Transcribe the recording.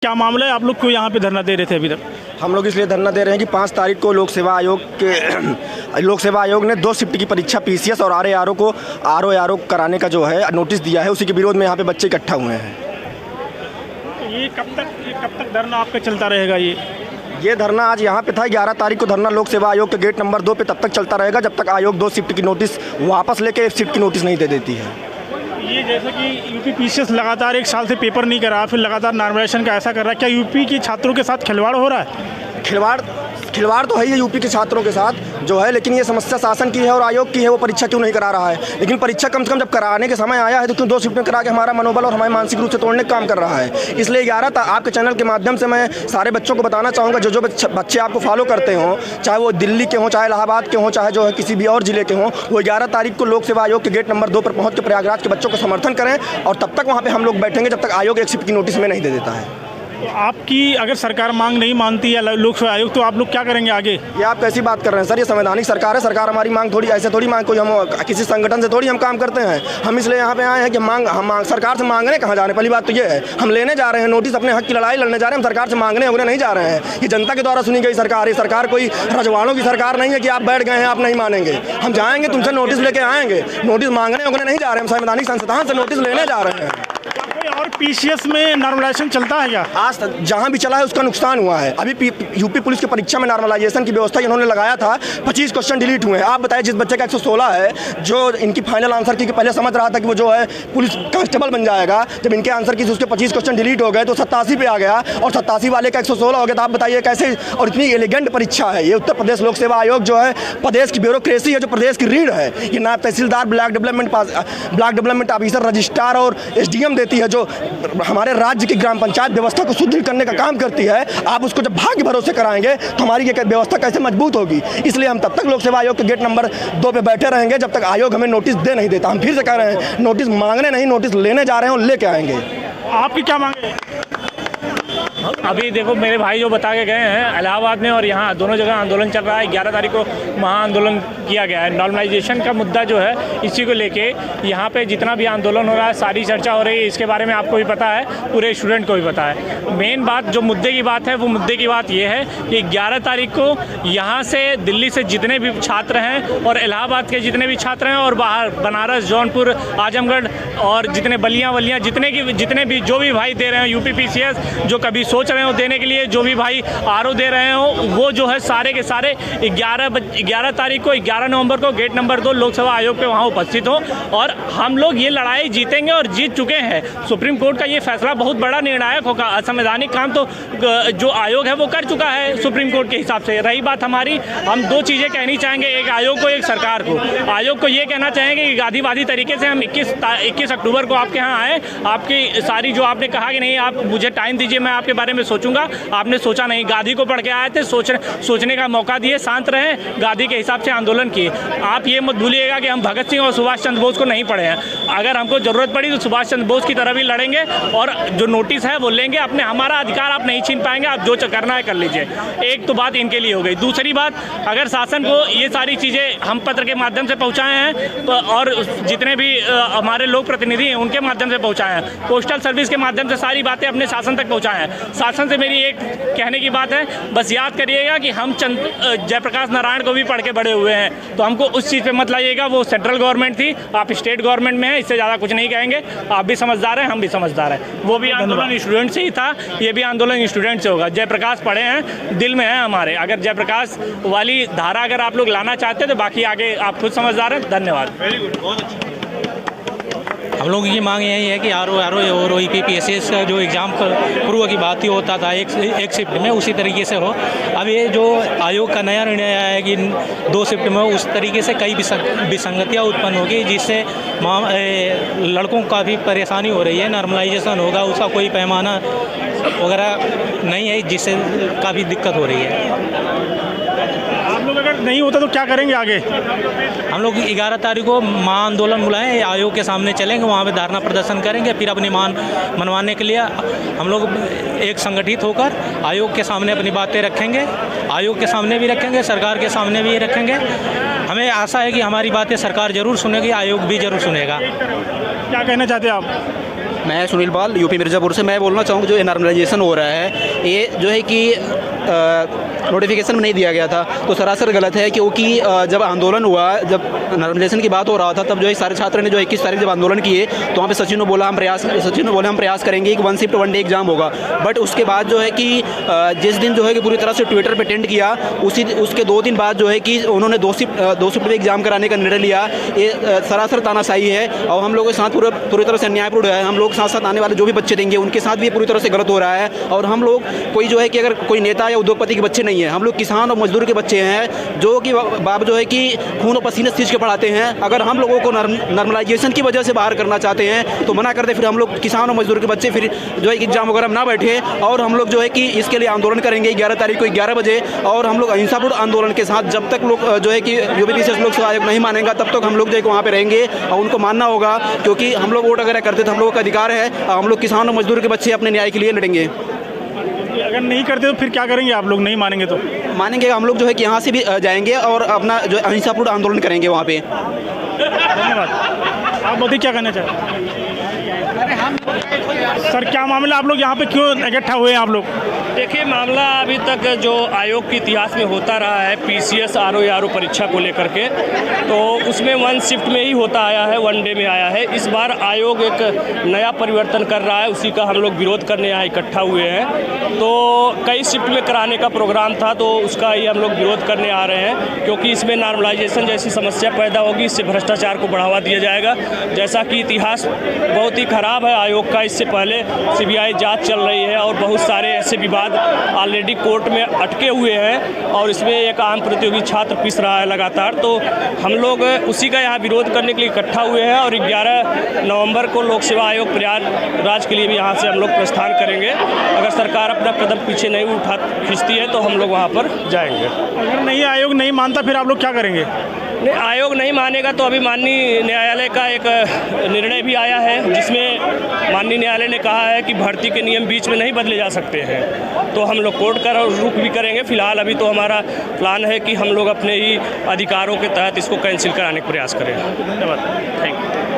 क्या मामला है, आप लोग क्यों यहाँ पे धरना दे रहे थे अभी तक? हम लोग इसलिए धरना दे रहे हैं कि 5 तारीख को लोक सेवा आयोग ने 2 शिफ्ट की परीक्षा पीसीएस और आरओ को कराने का जो है नोटिस दिया है। उसी के विरोध में यहाँ पे बच्चे इकट्ठा हुए हैं। ये कब तक धरना आपका चलता रहेगा? ये धरना आज यहाँ पे था। 11 तारीख को धरना लोक सेवा आयोग के गेट नंबर 2 पे तब तक चलता रहेगा जब तक आयोग 2 शिफ्ट की नोटिस वापस लेके 1 शिफ्ट की नोटिस नहीं दे देती है। ये जैसे कि यूपी पीसीएस लगातार 1 साल से पेपर नहीं करा, फिर लगातार नॉर्मलाइजेशन का ऐसा कर रहा है, क्या यूपी के छात्रों के साथ खिलवाड़ हो रहा है? खिलवाड़ तो है ही यूपी के छात्रों के साथ जो है, लेकिन ये समस्या शासन की है और आयोग की है। वो परीक्षा क्यों नहीं करा रहा है? लेकिन परीक्षा कम से कम जब कराने के समय आया है तो क्यों 2 शिफ्ट में करा के हमारा मनोबल और हमारे मानसिक रूप से तोड़ने का काम कर रहा है। इसलिए 11 आपके चैनल के माध्यम से मैं सारे बच्चों को बताना चाहूँगा, जो बच्चे आपको फॉलो करते हों, चाहे वो दिल्ली के हों, चाहे इलाहाबाद के हों, चाहे जो है किसी भी और जिले के हों, वो 11 तारीख को लोक सेवा आयोग के गेट नंबर 2 पर पहुँच के प्रयागराज के बच्चों को समर्थन करें। और तब तक वहाँ पर हम लोग बैठेंगे जब तक आयोग 1 शिफ्ट की नोटिस में नहीं दे देता है। तो आपकी अगर सरकार मांग नहीं मानती है लोक सेवा आयोग, तो आप लोग क्या करेंगे आगे? ये आप कैसी बात कर रहे हैं सर? ये संवैधानिक सरकार है। सरकार हमारी मांग थोड़ी ऐसे थोड़ी मांग, कोई हम किसी संगठन से थोड़ी हम काम करते हैं। हम इसलिए यहाँ पे आए हैं कि हम सरकार से मांगने कहाँ जा रहे हैं? पहली बात तो ये है, हम लेने जा रहे हैं नोटिस, अपने हक की लड़ाई लड़ने जा रहे हैं। हम सरकार से मांगने उन्हें नहीं जा रहे हैं। ये जनता के द्वारा सुनी गई सरकार है। सरकार कोई रजवाड़ों की सरकार नहीं है कि आप बैठ गए हैं, आप नहीं मानेंगे। हम जाएंगे, तुमसे नोटिस लेके आएंगे। नोटिस मांगने उन्हें नहीं जा रहे हैं, हम संवैधानिक संस्थान से नोटिस लेने जा रहे हैं। और पीसीएस में नॉर्मलाइजेशन चलता है क्या? आज तक जहाँ भी चला है उसका नुकसान हुआ है। अभी यूपी पुलिस की परीक्षा में नॉर्मलाइजेशन की व्यवस्था इन्होंने लगाया था, 25 क्वेश्चन डिलीट हुए हैं। आप बताइए, जिस बच्चे का 116 है, जो इनकी फाइनल आंसर की पहले समझ रहा था कि वो जो है पुलिस कांस्टेबल बन जाएगा, जब इनके आंसर की उसके 25 क्वेश्चन डिलीट हो गए तो 87 पे आ गया और 87 वाले का 116 हो गया। तो आप बताइए कैसे? और इतनी एलिगेंट परीक्षा है ये। उत्तर प्रदेश लोक सेवा आयोग जो है प्रदेश की ब्यूरोक्रेसी है, जो प्रदेश की रीढ़ है। ये नायब तहसीलदार, ब्लॉक डेवलपमेंट ऑफिसर, रजिस्ट्रार और SDM देती है, जो हमारे राज्य की ग्राम पंचायत व्यवस्था को सुदृढ़ करने का काम करती है। आप उसको जब भाग्य भरोसे कराएंगे तो हमारी ये व्यवस्था कैसे मजबूत होगी? इसलिए हम तब तक लोक सेवा आयोग के गेट नंबर 2 पे बैठे रहेंगे जब तक आयोग हमें नोटिस दे नहीं देता। हम फिर से कह रहे हैं, नोटिस मांगने नहीं, नोटिस लेने जा रहे हैं और लेके आएंगे। आपकी क्या मांग है? अभी देखो, मेरे भाई जो बता के गए हैं इलाहाबाद में और यहाँ दोनों जगह आंदोलन चल रहा है। 11 तारीख को महाआंदोलन किया गया है। नॉर्मलाइजेशन का मुद्दा जो है, इसी को लेके यहाँ पे जितना भी आंदोलन हो रहा है, सारी चर्चा हो रही है। इसके बारे में आपको भी पता है, पूरे स्टूडेंट को भी पता है। मेन बात जो मुद्दे की बात है, वो मुद्दे की बात ये है कि 11 तारीख को यहाँ से दिल्ली से जितने भी छात्र हैं और इलाहाबाद के जितने भी छात्र हैं और बाहर बनारस, जौनपुर, आजमगढ़ और जितने बलियाँ जितने भी जो भी भाई दे रहे हैं यूपी पीसीएस, जो कभी सोच रहे हो देने के लिए, जो भी भाई आरओ दे रहे हो, वो जो है सारे के सारे 11 तारीख को 11 नवंबर को गेट नंबर 2 लोक सेवा आयोग पे वहाँ उपस्थित हो। और हम लोग ये लड़ाई जीतेंगे और जीत चुके हैं। सुप्रीम कोर्ट का ये फैसला बहुत बड़ा निर्णायक होगा। असंवैधानिक काम तो जो आयोग है वो कर चुका है सुप्रीम कोर्ट के हिसाब से। रही बात हमारी, हम 2 चीज़ें कहनी चाहेंगे, एक आयोग को, एक सरकार को। आयोग को ये कहना चाहेंगे कि गांधीवादी तरीके से हम 21 अक्टूबर को आपके यहाँ आए। आपकी सारी जो आपने कहा कि नहीं, आप मुझे टाइम दीजिए, मैं आपके बारे में सोचूंगा, आपने सोचा नहीं। गांधी को पढ़ के आए थे, सोचने का मौका दिए, शांत रहे, गांधी के हिसाब से आंदोलन किए। आप ये मत भूलिएगा कि हम भगत सिंह और सुभाष चंद्र बोस को नहीं पढ़े हैं। अगर हमको ज़रूरत पड़ी तो सुभाष चंद्र बोस की तरह भी लड़ेंगे और जो नोटिस है वो लेंगे। अपने हमारा अधिकार आप नहीं छीन पाएंगे, आप जो करना है कर लीजिए। एक तो बात इनके लिए हो गई। दूसरी बात, अगर शासन को ये सारी चीज़ें हम पत्र के माध्यम से पहुँचाए हैं तो, और जितने भी हमारे लोक प्रतिनिधि हैं उनके माध्यम से पहुँचाए हैं, पोस्टल सर्विस के माध्यम से सारी बातें अपने शासन तक पहुँचाए हैं। शासन से मेरी एक कहने की बात है, बस याद करिएगा कि हम जयप्रकाश नारायण को भी पढ़ के बड़े हुए हैं, तो हमको उस चीज़ पे मत लाइएगा। वो सेंट्रल गवर्नमेंट थी, आप स्टेट गवर्नमेंट में हैं, इससे ज़्यादा कुछ नहीं कहेंगे। आप भी समझदार हैं, हम भी समझदार हैं। वो भी आंदोलन स्टूडेंट से ही था, ये भी आंदोलन स्टूडेंट से होगा। जयप्रकाश पढ़े हैं, दिल में है हमारे। अगर जयप्रकाश वाली धारा अगर आप लोग लाना चाहते हैं तो बाकी आगे आप खुद समझदार हैं। धन्यवाद। वेरी गुड, बहुत अच्छा। हम लोगों की मांग यही है कि आरओ और यूपी पीसीएस का जो एग्ज़ाम पूर्व की बात ही होता था एक शिफ्ट में, उसी तरीके से हो। अब ये जो आयोग का नया निर्णय आया है कि 2 शिफ्ट में, उस तरीके से कई विसंगतियाँ उत्पन्न होगी, जिससे लड़कों को काफ़ी परेशानी हो रही है। नॉर्मलाइजेशन होगा, उसका कोई पैमाना वगैरह नहीं है, जिससे काफ़ी दिक्कत हो रही है। आप लोग अगर नहीं होता तो क्या करेंगे आगे? हम लोग 11 तारीख को महाआंदोलन बुलाएं, आयोग के सामने चलेंगे, वहाँ पे धरना प्रदर्शन करेंगे। फिर अपनी मांग मनवाने के लिए हम लोग एक संगठित होकर आयोग के सामने अपनी बातें रखेंगे। आयोग के सामने भी रखेंगे, सरकार के सामने भी रखेंगे। हमें आशा है कि हमारी बातें सरकार ज़रूर सुनेगी, आयोग भी ज़रूर सुनेगा। क्या कहना चाहते हैं आप? मैं सुनील पाल यूपी मिर्ज़ापुर से। मैं बोलना चाहूँगा जो नॉर्मलाइजेशन हो रहा है ये जो है कि नोटिफिकेशन में नहीं दिया गया था तो सरासर गलत है, क्योंकि जब आंदोलन हुआ, जब नॉर्मलाइजेशन की बात हो रहा था, तब जो है सारे छात्र ने जो 21 तारीख जब आंदोलन किए तो वहाँ पे सचिन ने बोला हम प्रयास करेंगे कि 1 शिफ्ट 1 डे एग्जाम होगा। बट उसके बाद जो है कि जिस दिन जो है कि पूरी तरह से ट्विटर पे टेंड किया, उसके 2 दिन बाद जो है कि उन्होंने 2 शिफ्ट पे एग्जाम कराने का निर्णय लिया। ये सरासर तानाशाही है और हम लोगों के साथ पूरी तरह से अन्यायपूर्ण है। हम लोग साथ साथ आने वाले जो भी बच्चे देंगे उनके साथ भी पूरी तरह से गलत हो रहा है। और हम लोग कोई जो है कि अगर कोई नेता या उद्योगपति के बच्चे नहीं है, हम लोग किसान और मजदूर के बच्चे हैं जो कि बाप जो है कि खून और पसीने सींच के पढ़ाते हैं। अगर हम लोगों को नॉर्मलाइजेशन की वजह से बाहर करना चाहते हैं तो मना कर दे, फिर हम लोग किसान और मजदूर के बच्चे फिर जो है कि एग्जाम वगैरह में ना बैठे और हम लोग जो है कि इसके लिए आंदोलन करेंगे 11 तारीख को 11 बजे। और हम लोग अहिंसापूर्ण आंदोलन के साथ जब तक लोग जो है कि यूपीपीएससी लोक सेवा आयोग नहीं मानेगा तब तक हम लोग जो है वहाँ पे रहेंगे और उनको मानना होगा, क्योंकि हम लोग वोट अगर करते तो हम लोगों का अधिकार है। हम लोग किसान और मजदूर के बच्चे अपने न्याय के लिए लड़ेंगे। अगर नहीं करते तो फिर क्या करेंगे आप लोग? नहीं मानेंगे तो मानेंगे हम लोग जो है कि यहाँ से भी जाएंगे और अपना जो अहिंसापूर्ण आंदोलन करेंगे वहाँ पे। धन्यवाद। आप बताइए क्या कहना चाहते हैं? सर क्या मामला, आप लोग यहाँ पे क्यों इकट्ठा हुए हैं आप लोग? देखिए, मामला अभी तक जो आयोग के इतिहास में होता रहा है पीसीएस आरओ परीक्षा को लेकर के, तो उसमें 1 शिफ्ट में ही होता आया है, 1 डे में आया है। इस बार आयोग एक नया परिवर्तन कर रहा है, उसी का हम लोग विरोध करने यहाँ इकट्ठा हुए हैं। तो कई शिफ्ट में कराने का प्रोग्राम था तो उसका ही हम लोग विरोध करने आ रहे हैं, क्योंकि इसमें नॉर्मलाइजेशन जैसी समस्या पैदा होगी, इससे भ्रष्टाचार को बढ़ावा दिया जाएगा। जैसा कि इतिहास बहुत ही खराब है आयोग का, इससे पहले सीबीआई जाँच चल रही है और बहुत सारे ऐसे विवाद ऑलरेडी कोर्ट में अटके हुए हैं और इसमें एक आम प्रतियोगी छात्र पिस रहा है लगातार। तो हम लोग उसी का यहाँ विरोध करने के लिए इकट्ठा हुए हैं और 11 नवंबर को लोक सेवा आयोग प्रयागराज के लिए भी यहाँ से हम लोग प्रस्थान करेंगे। अगर सरकार अपना कदम पीछे नहीं खींचती है तो हम लोग वहाँ पर जाएंगे। अगर नहीं आयोग नहीं मानता फिर आप लोग क्या करेंगे? नहीं, आयोग नहीं मानेगा तो अभी माननीय न्यायालय का एक निर्णय भी आया है जिसमें माननीय न्यायालय ने कहा है कि भर्ती के नियम बीच में नहीं बदले जा सकते हैं। तो हम लोग कोर्ट का रुख भी करेंगे। फिलहाल अभी तो हमारा प्लान है कि हम लोग अपने ही अधिकारों के तहत इसको कैंसिल कराने का प्रयास करें। धन्यवाद। Thank you.